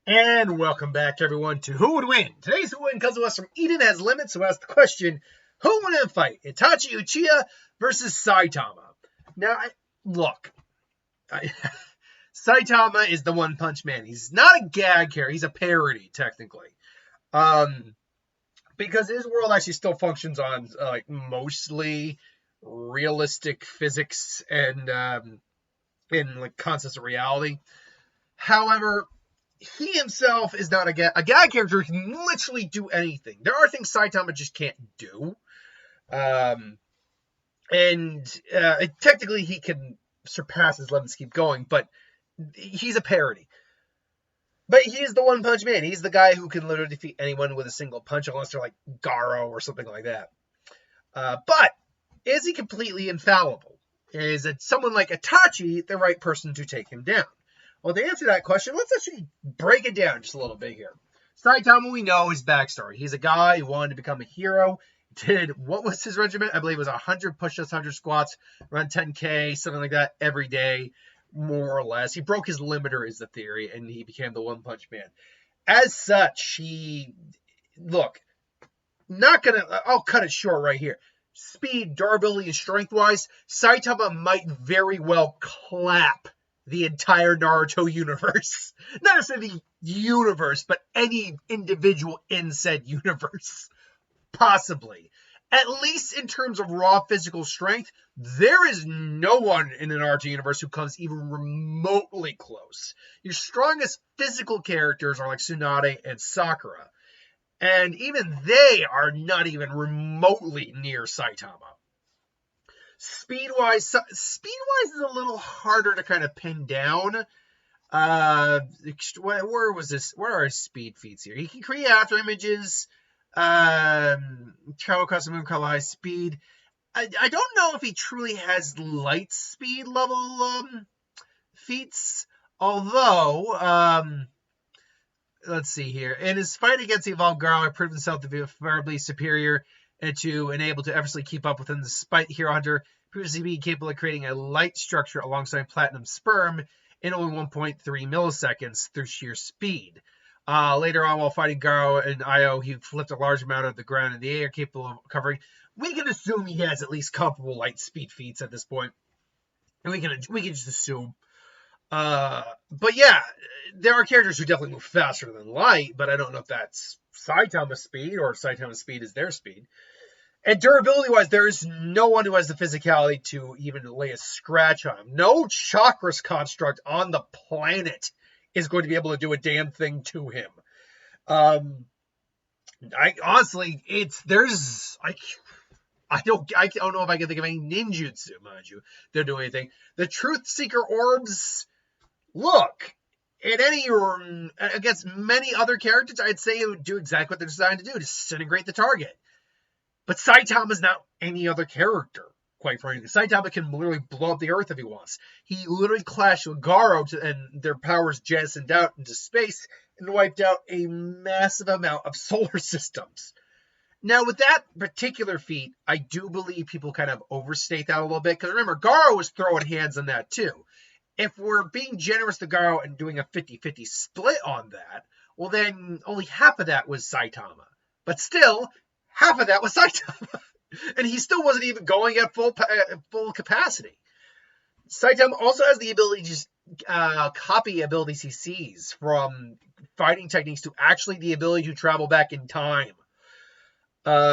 And welcome back, everyone, to Who Would Win? Today's Who Would Win comes to us from Eden Has Limits, who asked the question, who would win in a fight, Itachi Uchiha versus Saitama? Now, Saitama is the one-punch man. He's not a gag character. He's a parody, technically. Because his world actually still functions on, mostly realistic physics and concepts of reality. However, he himself is not a gag character who can literally do anything. There are things Saitama just can't do. Technically he can surpass his limits, keep going, but he's a parody. But he is the one punch man. He's the guy who can literally defeat anyone with a single punch, unless they're like Garo or something like that. But is he completely infallible? Is it someone like Itachi the right person to take him down? Well, to answer that question, let's actually break it down just a little bit here. Saitama, we know his backstory. He's a guy who wanted to become a hero. What was his regimen? I believe it was 100 push-ups, 100 squats, around 10K, something like that, every day, more or less. He broke his limiter, is the theory, and he became the one-punch man. As such, I'll cut it short right here. Speed, durability, and strength-wise, Saitama might very well clap the entire Naruto universe. Not necessarily the universe, but any individual in said universe. Possibly. At least in terms of raw physical strength, there is no one in the Naruto universe who comes even remotely close. Your strongest physical characters are like Tsunade and Sakura. And even they are not even remotely near Saitama. Speed-wise is a little harder to kind of pin down. Where was this? Where are his speed feats here? He can create after images, travel across the moon, color high speed. I don't know if he truly has light speed level feats. Although, let's see here. In his fight against the evolved Garo, he proved himself to be fairly superior and able to effortlessly keep up with him, despite Hero Hunter previously being capable of creating a light structure alongside Platinum Sperm in only 1.3 milliseconds through sheer speed. Later on, while fighting Garo and Io, he flipped a large amount of the ground in the air, capable of covering. We can assume he has at least comparable light speed feats at this point. And we can just assume. But yeah, there are characters who definitely move faster than light, but I don't know if that's Saitama's speed or Saitama's speed is their speed. And durability-wise, there is no one who has the physicality to even lay a scratch on him. No chakras construct on the planet is going to be able to do a damn thing to him. I don't know if I can think of any ninjutsu, mind you, they're doing anything. The Truth Seeker orbs, look, against many other characters, I'd say it would do exactly what they're designed to do, disintegrate the target. But Saitama's not any other character, quite frankly. Saitama can literally blow up the earth if he wants. He literally clashed with Garo and their powers jettisoned out into space and wiped out a massive amount of solar systems. Now, with that particular feat, I do believe people kind of overstate that a little bit. Because remember, Garo was throwing hands on that too. If we're being generous to Garo and doing a 50-50 split on that, well then only half of that was Saitama. But still, half of that was Saitama. And he still wasn't even going at full capacity. Saitama also has the ability to just copy abilities he sees, from fighting techniques to actually the ability to travel back in time.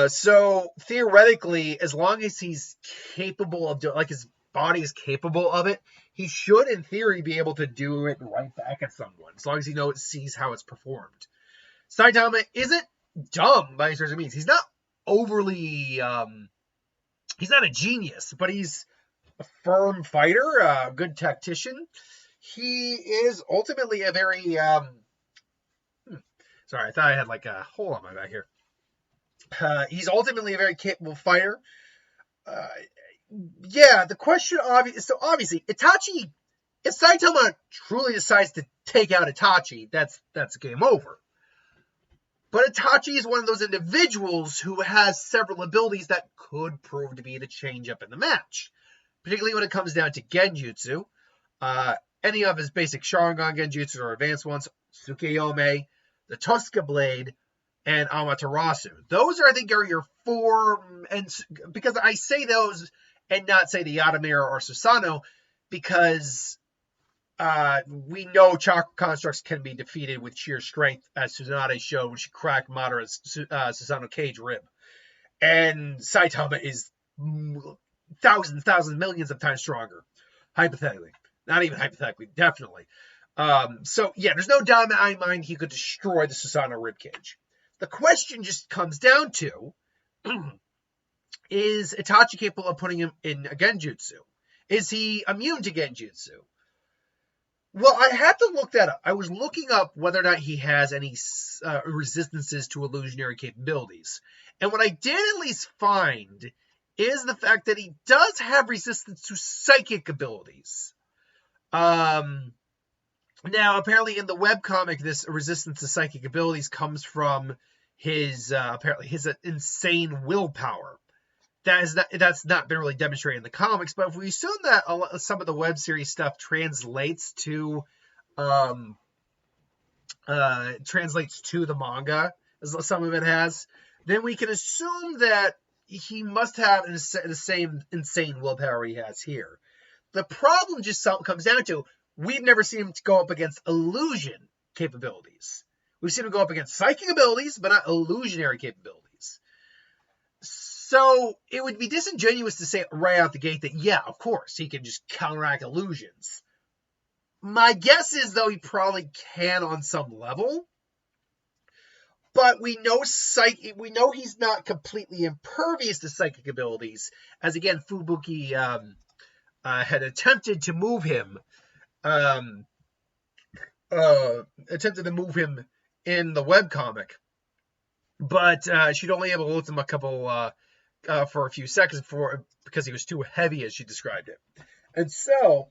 So theoretically, as long as he's capable of his body is capable of it, he should, in theory, be able to do it right back at someone, as long as he sees how it's performed. Saitama isn't dumb by any stretch of means. He's not overly, he's not a genius, but he's a firm fighter, a good tactician. He is ultimately a very, sorry, I thought I had like a hole on my back here. He's ultimately a very capable fighter. The question obviously, Itachi, if Saitama truly decides to take out Itachi, that's game over. But Itachi is one of those individuals who has several abilities that could prove to be the change up in the match. Particularly when it comes down to genjutsu. any of his basic Sharingan genjutsu or advanced ones, Tsukuyomi, the Totsuka blade, and Amaterasu. Those are, I think, are your 4, and because I say those and not say the Yatamira or Susanoo, because we know chakra constructs can be defeated with sheer strength, as Tsunade showed when she cracked Madara's Susanoo cage rib. And Saitama is thousands, millions of times stronger, hypothetically. Not even hypothetically, definitely. So, yeah, there's no doubt in my mind he could destroy the Susanoo ribcage. The question just comes down to, is Itachi capable of putting him in a genjutsu? Is he immune to genjutsu? Well, I had to look that up. I was looking up whether or not he has any resistances to illusionary capabilities. And what I did at least find is the fact that he does have resistance to psychic abilities. Now, apparently in the webcomic, this resistance to psychic abilities comes from his insane willpower. That's not been really demonstrated in the comics, but if we assume that some of the web series stuff translates to the manga, as some of it has, then we can assume that he must have the same insane willpower he has here. The problem just comes down to, we've never seen him go up against illusion capabilities. We've seen him go up against psychic abilities, but not illusionary capabilities. So it would be disingenuous to say right out the gate that, yeah, of course, he can just counteract illusions. My guess is, though, he probably can on some level. But we know he's not completely impervious to psychic abilities, as again Fubuki had attempted to move him, in the webcomic, but she'd only able to lift him a couple for a few seconds because he was too heavy, as she described it. And so,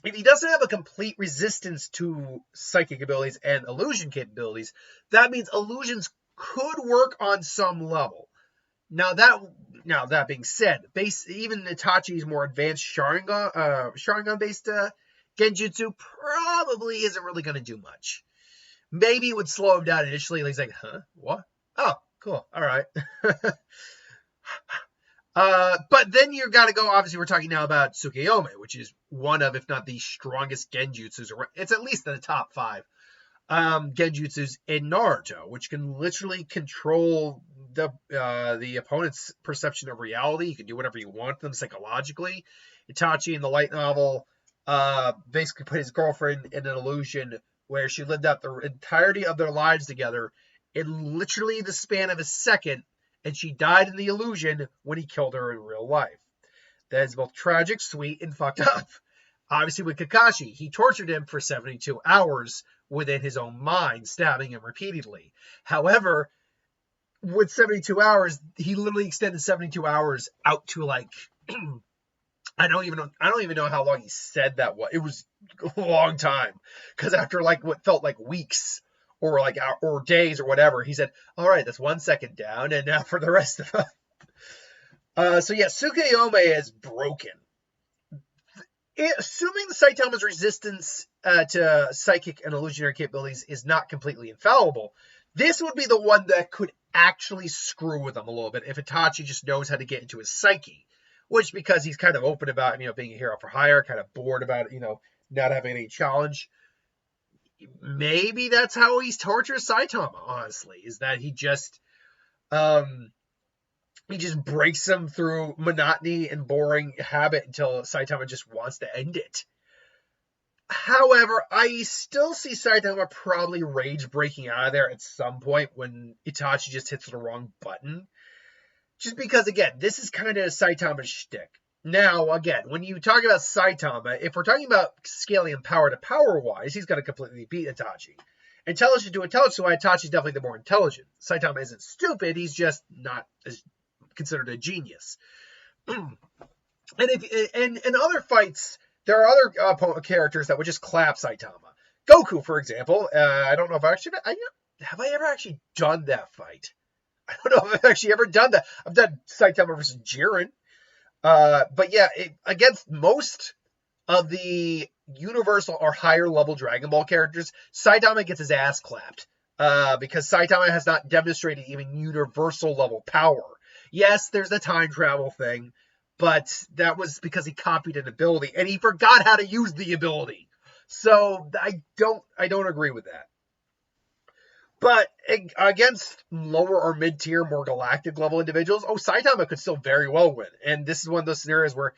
if he doesn't have a complete resistance to psychic abilities and illusion capabilities, that means illusions could work on some level. Now that being said, even Itachi's more advanced Sharingan-based genjutsu probably isn't really going to do much. Maybe it would slow him down initially. He's like, huh? What? Oh, cool. All right. But then you got to go, obviously we're talking now about Tsukuyomi, which is one of, if not the strongest genjutsus. It's at least in the top 5 genjutsus in Naruto, which can literally control the opponent's perception of reality. You can do whatever you want to them psychologically. Itachi in the light novel basically put his girlfriend in an illusion where she lived out the entirety of their lives together in literally the span of a second, and she died in the illusion when he killed her in real life. That is both tragic, sweet, and fucked up. Obviously, with Kakashi, he tortured him for 72 hours within his own mind, stabbing him repeatedly. However, with 72 hours, he literally extended 72 hours out to like I don't even know how long he said that was. It was a long time, because after like what felt like weeks or days or whatever, he said, "All right, that's 1 second down, and now for the rest of it." So yeah, Tsukuyomi is broken. Assuming the Saitama's resistance to psychic and illusionary capabilities is not completely infallible, this would be the one that could actually screw with him a little bit if Itachi just knows how to get into his psyche. Which, because he's kind of open about, being a hero for hire, kind of bored about, not having any challenge. Maybe that's how he's tortures Saitama, honestly, is that he just breaks him through monotony and boring habit until Saitama just wants to end it. However, I still see Saitama probably rage breaking out of there at some point when Itachi just hits the wrong button. Just because, again, this is kind of Saitama's shtick. Now, again, when you talk about Saitama, if we're talking about scaling him power to power-wise, he's going to completely beat Itachi. Intelligent to intelligence-wise, Itachi's definitely the more intelligent. Saitama isn't stupid, he's just not considered a genius. And in other fights, there are other characters that would just clap Saitama. Goku, for example, I don't know if have I ever actually done that fight? I don't know if I've actually ever done that. I've done Saitama versus Jiren. But yeah, against most of the universal or higher level Dragon Ball characters, Saitama gets his ass clapped. Because Saitama has not demonstrated even universal level power. Yes, there's the time travel thing, but that was because he copied an ability and he forgot how to use the ability. So I don't agree with that. But against lower or mid-tier, more galactic level individuals, Saitama could still very well win. And this is one of those scenarios where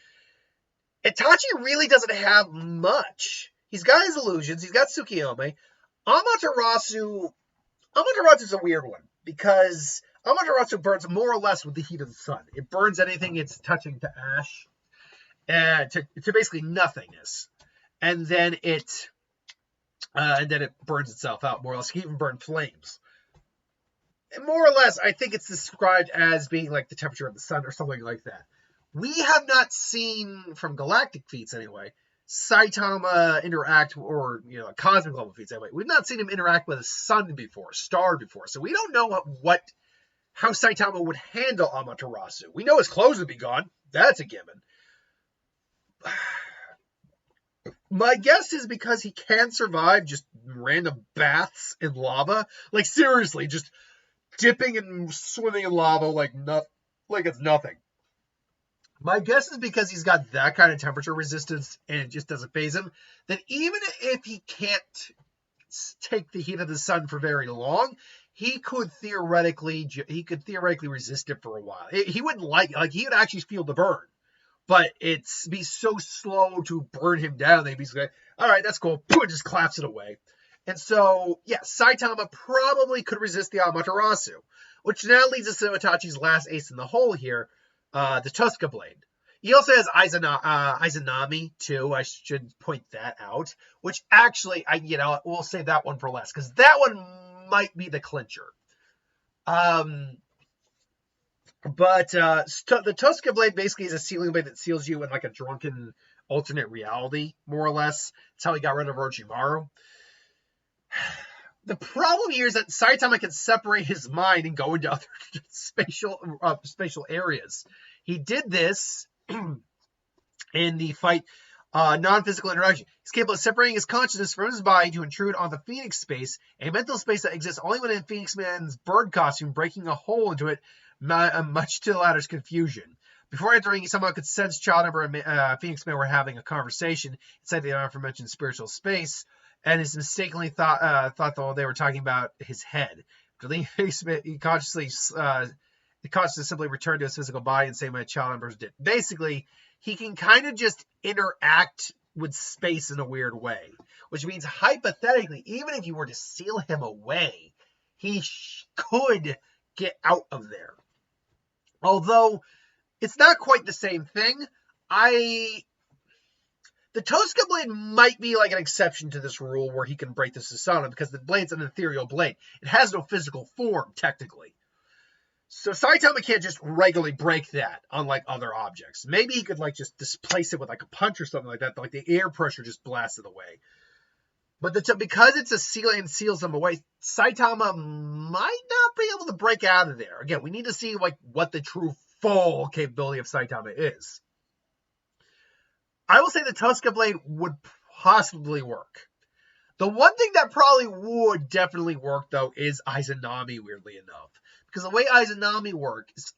Itachi really doesn't have much. He's got his illusions. He's got Tsukiyomi. Amaterasu is a weird one because Amaterasu burns more or less with the heat of the sun. It burns anything it's touching to ash, to basically nothingness, and then it burns itself out more or less. It can even burn flames. And more or less, I think it's described as being like the temperature of the sun or something like that. We have not seen, from galactic feats anyway, Saitama interact, or cosmic level feats anyway. We've not seen him interact with a sun before, star before, so we don't know how Saitama would handle Amaterasu. We know his clothes would be gone. That's a given. My guess is because he can survive just random baths in lava. Like, seriously, just dipping and swimming in lava like it's nothing. My guess is because he's got that kind of temperature resistance and it just doesn't faze him, that even if he can't take the heat of the sun for very long, he could theoretically resist it for a while. He wouldn't he would actually feel the burn, but it's be so slow to burn him down. They'd be like, all right, that's cool. Just claps it away. And so, yeah, Saitama probably could resist the Amaterasu, which now leads us to Itachi's last ace in the hole here, the Totsuka blade. He also has Izanami too. I should point that out. Which actually, we'll save that one for last because that one might be the clincher. But the Totsuka blade basically is a sealing blade that seals you in like a drunken alternate reality, more or less. That's how he got rid of Orochimaru. The problem here is that Saitama can separate his mind and go into other spatial areas. He did this in the fight, non-physical interaction. He's capable of separating his consciousness from his body to intrude on the Phoenix space, a mental space that exists only within Phoenix Man's bird costume, breaking a hole into it, much to the latter's confusion. Before entering, he somehow could sense Child Emperor and Phoenix Man were having a conversation inside the aforementioned spiritual space, and is mistakenly thought that they were talking about his head. He consciously simply returned to his physical body and say my Child Emperors did. Basically, he can kind of just interact with space in a weird way, which means hypothetically, even if you were to seal him away, he could get out of there. Although it's not quite the same thing. The Totsuka blade might be like an exception to this rule where he can break the Susanoo because the blade's an ethereal blade. It has no physical form, technically. So Saitama can't just regularly break that, unlike other objects. Maybe he could just displace it with like a punch or something like that, like the air pressure just blasts it away. But because it's a seal and seals them away, Saitama might not be able to break out of there. Again, we need to see what the true full capability of Saitama is. I will say the Totsuka blade would possibly work. The one thing that probably would definitely work, though, is Izanami, weirdly enough. Because the way Izanami works is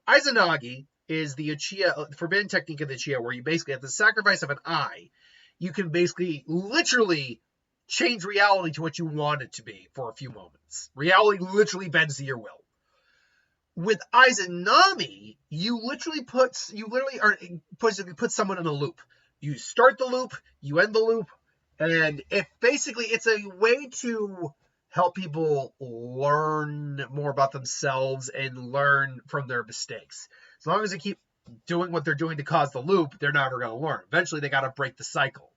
Izanagi is the Uchiha, forbidden technique of the Uchiha, where you basically have the sacrifice of an eye. You can basically, literally, change reality to what you want it to be for a few moments. Reality literally bends to your will. With Izanami, you literally put someone in a loop. You start the loop, you end the loop, and it's a way to help people learn more about themselves and learn from their mistakes. As long as they keep doing what they're doing to cause the loop, they're never going to learn. Eventually, they got to break the cycle.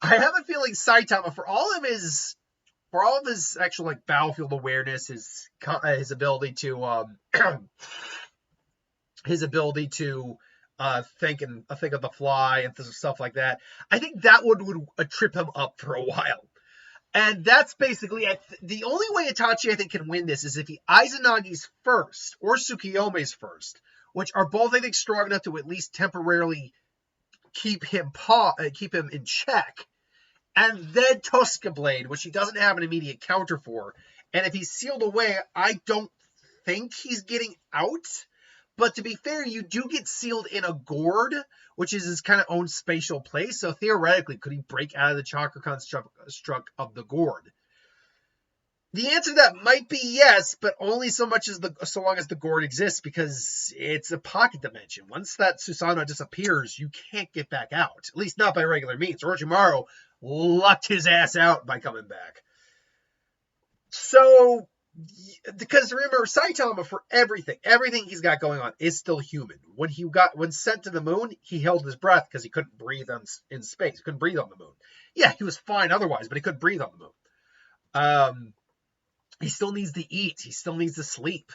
I have a feeling Saitama, for all of his actual battlefield awareness, his ability to think of the fly and stuff like that, I think that would trip him up for a while. And that's basically the only way Itachi, I think, can win this is if he Izanagi's first or Tsukiyomi's first, which are both, I think, strong enough to at least temporarily keep him in check, and then Totsuka Blade, which he doesn't have an immediate counter for. And if he's sealed away, I don't think he's getting out. But to be fair, you do get sealed in a gourd, which is his kind of own spatial place. So theoretically, could he break out of the chakra construct of the gourd? The answer to that might be yes, but only so long as the gourd exists, because it's a pocket dimension. Once that Susanoo disappears, you can't get back out, at least not by regular means. Orochimaru lucked his ass out by coming back. So, because remember, Saitama, for everything he's got going on, is still human. When sent to the moon, he held his breath because he couldn't breathe in space. He couldn't breathe on the moon. Yeah, he was fine otherwise, but he couldn't breathe on the moon. He still needs to eat. He still needs to sleep.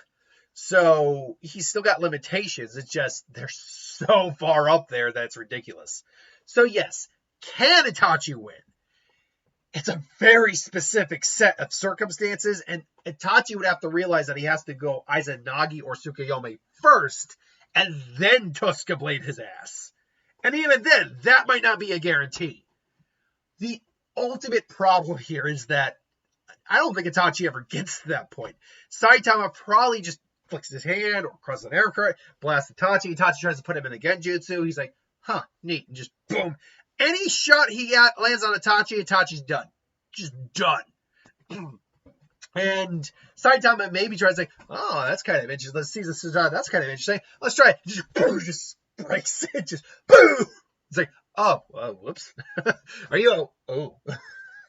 So he's still got limitations. It's just they're so far up there that it's ridiculous. So yes, can Itachi win? It's a very specific set of circumstances, and Itachi would have to realize that he has to go Izanagi or Tsukuyomi first, and then Totsuka Blade his ass. And even then, that might not be a guarantee. The ultimate problem here is that I don't think Itachi ever gets to that point. Saitama probably just flicks his hand or crosses an air current, blasts Itachi. Itachi tries to put him in a genjutsu. He's like, huh, neat. And just boom. Any shot he lands on Itachi, Itachi's done. Just done. And Saitama maybe tries like, oh, that's kind of interesting. Let's see this. That's kind of interesting. Let's try it. Just breaks it. Just boom. It's like, oh, whoops. Are you? Oh.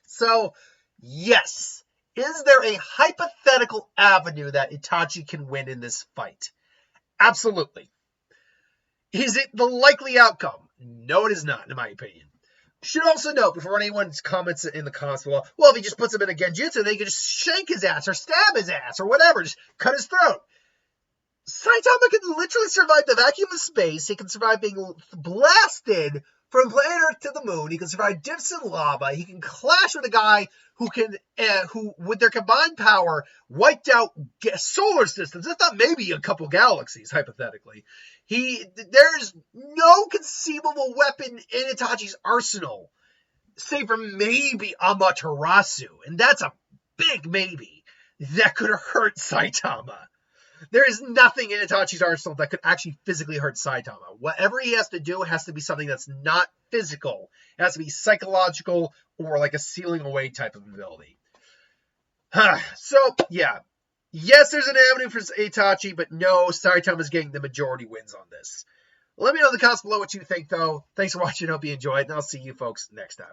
So, yes. Is there a hypothetical avenue that Itachi can win in this fight? Absolutely. Is it the likely outcome? No, it is not, in my opinion. Should also note, before anyone comments in the comments below, well, if he just puts him in a genjutsu, they can just shank his ass or stab his ass or whatever, just cut his throat. Saitama can literally survive the vacuum of space. He can survive being blasted from planet Earth to the moon. He can survive dips in lava. He can clash with a guy who with their combined power, wiped out solar systems, if not maybe a couple galaxies, hypothetically. There's no conceivable weapon in Itachi's arsenal, save for maybe Amaterasu, and that's a big maybe, that could hurt Saitama. There is nothing in Itachi's arsenal that could actually physically hurt Saitama. Whatever he has to do has to be something that's not physical. It has to be psychological or like a sealing away type of ability. So, yeah. Yes, there's an avenue for Itachi, but no, Saitama's getting the majority wins on this. Let me know in the comments below what you think, though. Thanks for watching. I hope you enjoyed, and I'll see you folks next time.